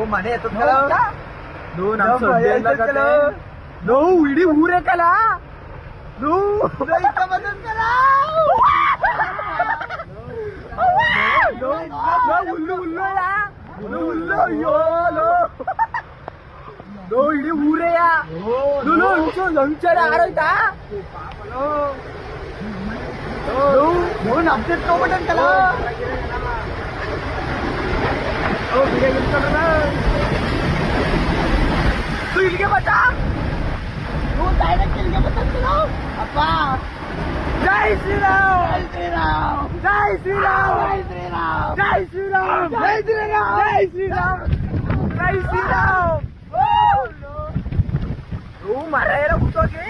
ಮನೆ ಎತ್ತಲ್ಲ ನೋವು ಇಡೀ ಊರೇಕಲ್ಲ ಇಡೀ ಊರೆಯ ಲಂಚರ ಆರೋಯ್ತಾ ಅಪ್ಡೇಟ್ ತಗೊಂಡಂತಲ್ಲ ಇಲ್ಲಿಗೆ ಬಟ್ಟ ಡೈರೆಕ್ಟ್ ಇಲ್ಲಿಗೆ ಬರ್ತಂತಲ್ಲ ಅಪ್ಪ ಜೈ ಶ್ರೀರಾಮ್ ಜೈ ಶ್ರೀರಾಮ್ ಜೈ ಶ್ರೀರಾಮ್ ಜೈ ಶ್ರೀರಾಮ್ ಜೈ ಶ್ರೀರಾಮ್ ಜೈ ಶ್ರೀರಾಮ್ ಮರ ಏನೋ ಹುಟ್ಟೋಗಿ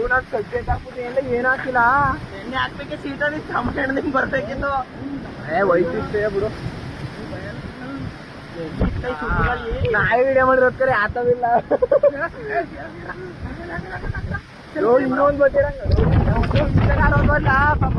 ನಾನು ಸಬ್ಜೆಕ್ಟ್ ಹಾಕ್ಬಿಟ್ಟು ಏನ್ ಹಾಕಿಲ್ಲ ಎಣ್ಣೆ ಹಾಕ್ಬೇಕೆ ಸೀಟಲ್ಲಿ ಟಮಟೆ ಬರ್ಬೇಕಿತ್ತು ವೈದ್ಯ ಬಿಡು ನಾಯಿ ವಿಡಿಯೋ ಮಾಡಿರೋದ್ಕರೆ ಆತವಿಲ್ಲ ಇನ್ನೊಂದು ಗೊತ್ತಿರಂಗ ಪಾಪ